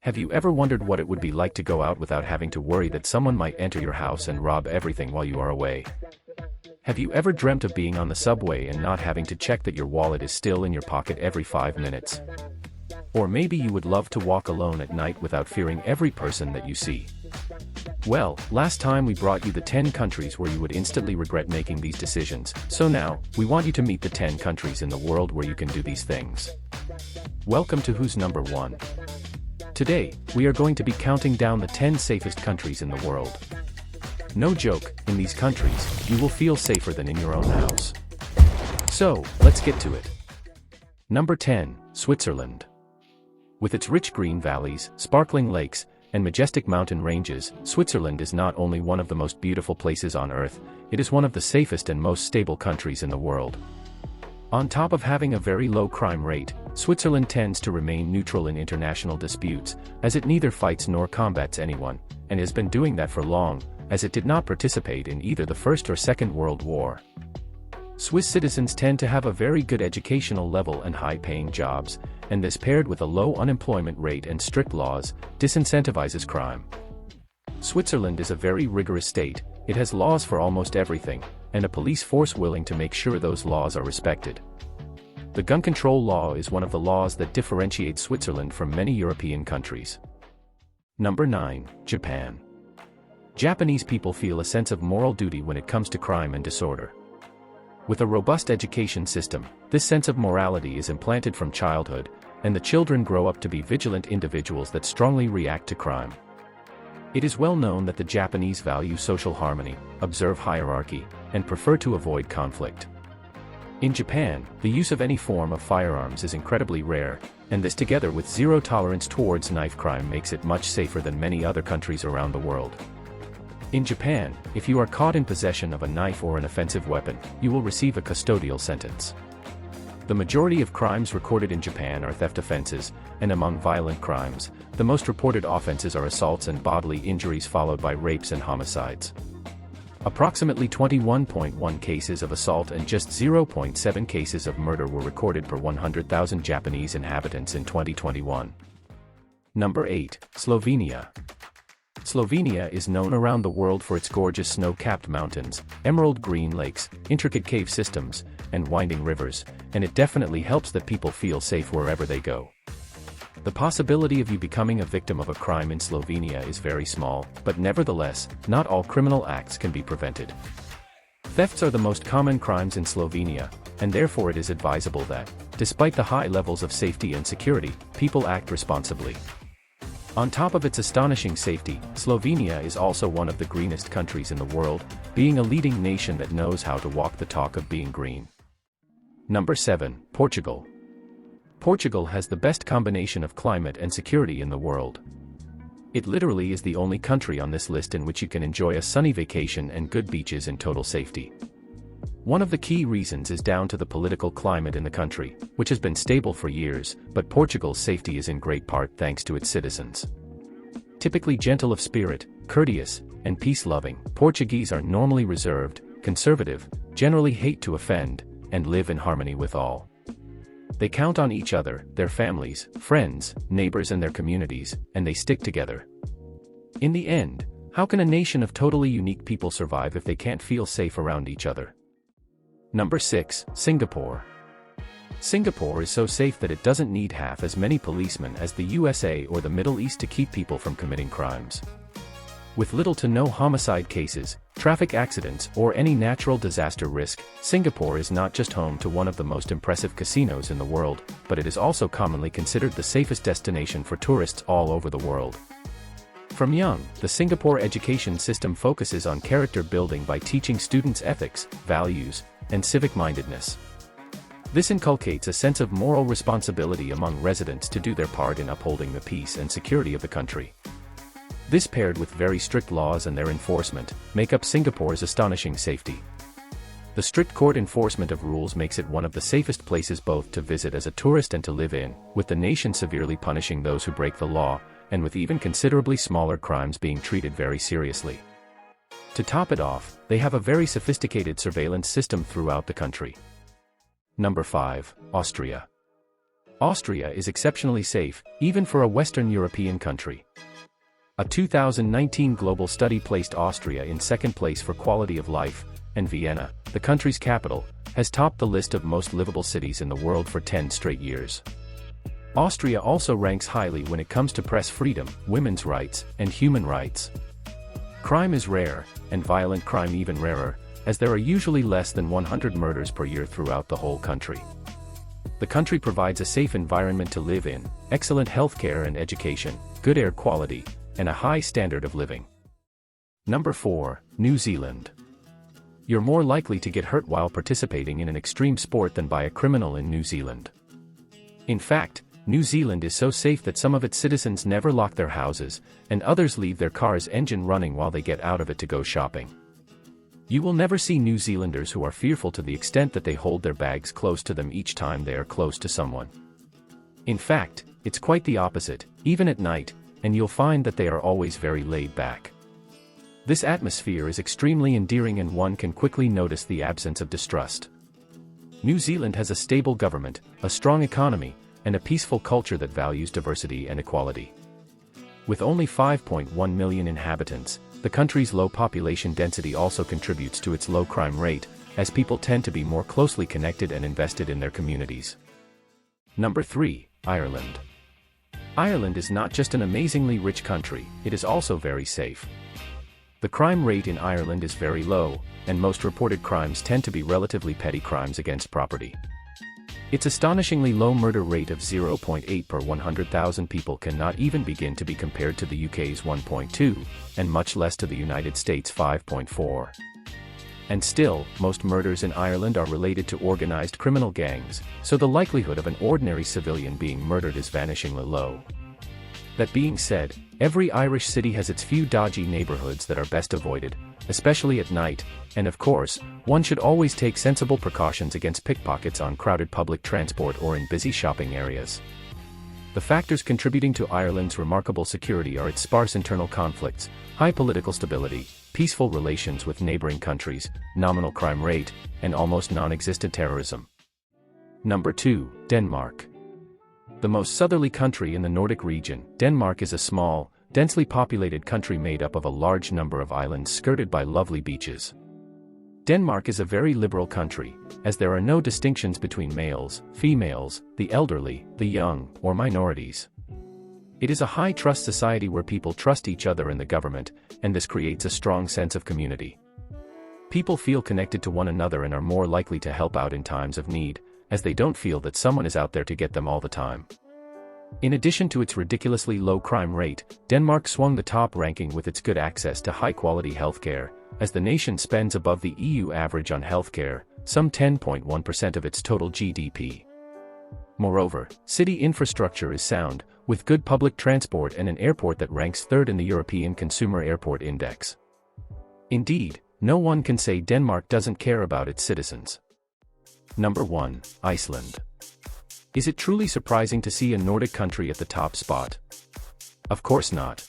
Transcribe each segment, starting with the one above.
Have you ever wondered what it would be like to go out without having to worry that someone might enter your house and rob everything while you are away? Have you ever dreamt of being on the subway and not having to check that your wallet is still in your pocket every 5 minutes? Or maybe you would love to walk alone at night without fearing every person that you see. Well, last time we brought you the 10 countries where you would instantly regret making these decisions, so now, we want you to meet the 10 countries in the world where you can do these things. Welcome to Who's Number 1. Today, we are going to be counting down the 10 safest countries in the world. No joke, in these countries, you will feel safer than in your own house. So, let's get to it. Number 10, Switzerland. With its rich green valleys, sparkling lakes, and majestic mountain ranges, Switzerland is not only one of the most beautiful places on Earth, it is one of the safest and most stable countries in the world. On top of having a very low crime rate, Switzerland tends to remain neutral in international disputes, as it neither fights nor combats anyone, and has been doing that for long, as it did not participate in either the First or Second World War. Swiss citizens tend to have a very good educational level and high-paying jobs, and this paired with a low unemployment rate and strict laws, disincentivizes crime. Switzerland is a very rigorous state, it has laws for almost everything, and a police force willing to make sure those laws are respected. The gun control law is one of the laws that differentiate Switzerland from many European countries. Number 9, Japan. Japanese people feel a sense of moral duty when it comes to crime and disorder. With a robust education system, this sense of morality is implanted from childhood, and the children grow up to be vigilant individuals that strongly react to crime. It is well known that the Japanese value social harmony, observe hierarchy, and prefer to avoid conflict. In Japan, the use of any form of firearms is incredibly rare, and this together with zero tolerance towards knife crime makes it much safer than many other countries around the world. In Japan, if you are caught in possession of a knife or an offensive weapon, you will receive a custodial sentence. The majority of crimes recorded in Japan are theft offenses, and among violent crimes, the most reported offenses are assaults and bodily injuries followed by rapes and homicides. Approximately 21.1 cases of assault and just 0.7 cases of murder were recorded per 100,000 Japanese inhabitants in 2021. Number 8, Slovenia. Slovenia is known around the world for its gorgeous snow-capped mountains, emerald green lakes, intricate cave systems, and winding rivers, and it definitely helps that people feel safe wherever they go. The possibility of you becoming a victim of a crime in Slovenia is very small, but nevertheless, not all criminal acts can be prevented. Thefts are the most common crimes in Slovenia, and therefore it is advisable that, despite the high levels of safety and security, people act responsibly. On top of its astonishing safety, Slovenia is also one of the greenest countries in the world, being a leading nation that knows how to walk the talk of being green. Number 7, Portugal. Portugal has the best combination of climate and security in the world. It literally is the only country on this list in which you can enjoy a sunny vacation and good beaches in total safety. One of the key reasons is down to the political climate in the country, which has been stable for years, but Portugal's safety is in great part thanks to its citizens. Typically gentle of spirit, courteous, and peace-loving, Portuguese are normally reserved, conservative, generally hate to offend, and live in harmony with all. They count on each other, their families, friends, neighbors and their communities, and they stick together. In the end, how can a nation of totally unique people survive if they can't feel safe around each other? Number 6, Singapore. Singapore is so safe that it doesn't need half as many policemen as the USA or the Middle East to keep people from committing crimes. With little to no homicide cases, traffic accidents, or any natural disaster risk, Singapore is not just home to one of the most impressive casinos in the world, but it is also commonly considered the safest destination for tourists all over the world. From young, the Singapore education system focuses on character building by teaching students ethics, values, and civic-mindedness. This inculcates a sense of moral responsibility among residents to do their part in upholding the peace and security of the country. This paired with very strict laws and their enforcement, make up Singapore's astonishing safety. The strict court enforcement of rules makes it one of the safest places both to visit as a tourist and to live in, with the nation severely punishing those who break the law, and with even considerably smaller crimes being treated very seriously. To top it off, they have a very sophisticated surveillance system throughout the country. Number 5, Austria. Austria is exceptionally safe, even for a Western European country. A 2019 global study placed Austria in second place for quality of life, and Vienna, the country's capital, has topped the list of most livable cities in the world for 10 straight years. Austria also ranks highly when it comes to press freedom, women's rights, and human rights. Crime is rare, and violent crime even rarer, as there are usually less than 100 murders per year throughout the whole country. The country provides a safe environment to live in, excellent healthcare and education, good air quality, and a high standard of living. Number 4, New Zealand. You're more likely to get hurt while participating in an extreme sport than by a criminal in New Zealand. In fact, New Zealand is so safe that some of its citizens never lock their houses, and others leave their car's engine running while they get out of it to go shopping. You will never see New Zealanders who are fearful to the extent that they hold their bags close to them each time they are close to someone. In fact, it's quite the opposite, even at night, and you'll find that they are always very laid back. This atmosphere is extremely endearing and one can quickly notice the absence of distrust. New Zealand has a stable government, a strong economy, and a peaceful culture that values diversity and equality. With only 5.1 million inhabitants, the country's low population density also contributes to its low crime rate, as people tend to be more closely connected and invested in their communities. Number 3, Ireland. Ireland is not just an amazingly rich country, it is also very safe. The crime rate in Ireland is very low, and most reported crimes tend to be relatively petty crimes against property. Its astonishingly low murder rate of 0.8 per 100,000 people cannot even begin to be compared to the UK's 1.2, and much less to the United States' 5.4. And still, most murders in Ireland are related to organized criminal gangs, so the likelihood of an ordinary civilian being murdered is vanishingly low. That being said, every Irish city has its few dodgy neighborhoods that are best avoided, especially at night, and of course, one should always take sensible precautions against pickpockets on crowded public transport or in busy shopping areas. The factors contributing to Ireland's remarkable security are its sparse internal conflicts, high political stability, peaceful relations with neighboring countries, nominal crime rate, and almost non-existent terrorism. Number 2, Denmark. The most southerly country in the Nordic region, Denmark is a small, densely populated country made up of a large number of islands skirted by lovely beaches. Denmark is a very liberal country, as there are no distinctions between males, females, the elderly, the young, or minorities. It is a high-trust society where people trust each other and the government, and this creates a strong sense of community. People feel connected to one another and are more likely to help out in times of need, as they don't feel that someone is out there to get them all the time. In addition to its ridiculously low crime rate, Denmark swung the top ranking with its good access to high-quality healthcare, as the nation spends above the EU average on healthcare, some 10.1% of its total GDP. Moreover, city infrastructure is sound, with good public transport and an airport that ranks third in the European Consumer Airport Index. Indeed, no one can say Denmark doesn't care about its citizens. Number 1, Iceland. Is it truly surprising to see a Nordic country at the top spot? Of course not.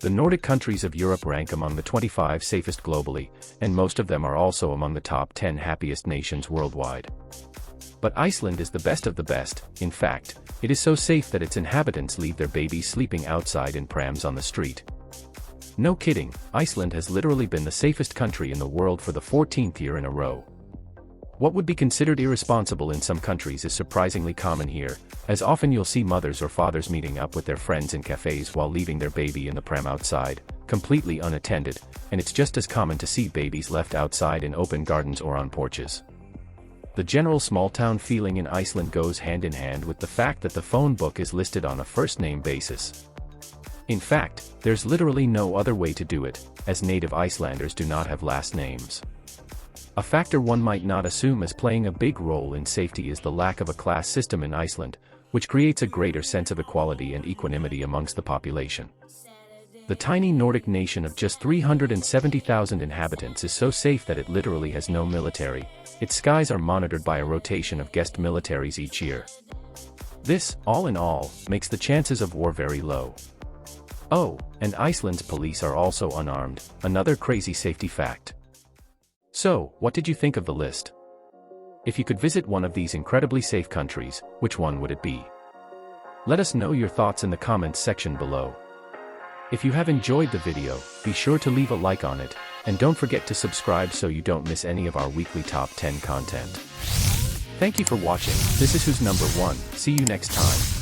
The Nordic countries of Europe rank among the 25 safest globally, and most of them are also among the top 10 happiest nations worldwide. But Iceland is the best of the best. In fact, it is so safe that its inhabitants leave their babies sleeping outside in prams on the street. No kidding, Iceland has literally been the safest country in the world for the 14th year in a row. What would be considered irresponsible in some countries is surprisingly common here, as often you'll see mothers or fathers meeting up with their friends in cafes while leaving their baby in the pram outside, completely unattended, and it's just as common to see babies left outside in open gardens or on porches. The general small-town feeling in Iceland goes hand in hand with the fact that the phone book is listed on a first-name basis. In fact, there's literally no other way to do it, as native Icelanders do not have last names. A factor one might not assume as playing a big role in safety is the lack of a class system in Iceland, which creates a greater sense of equality and equanimity amongst the population. The tiny Nordic nation of just 370,000 inhabitants is so safe that it literally has no military. Its skies are monitored by a rotation of guest militaries each year. This, all in all, makes the chances of war very low. Oh, and Iceland's police are also unarmed, another crazy safety fact. So, what did you think of the list? If you could visit one of these incredibly safe countries, which one would it be? Let us know your thoughts in the comments section below. If you have enjoyed the video, be sure to leave a like on it, and don't forget to subscribe so you don't miss any of our weekly top 10 content. Thank you for watching. This is Who's Number 1. See you next time.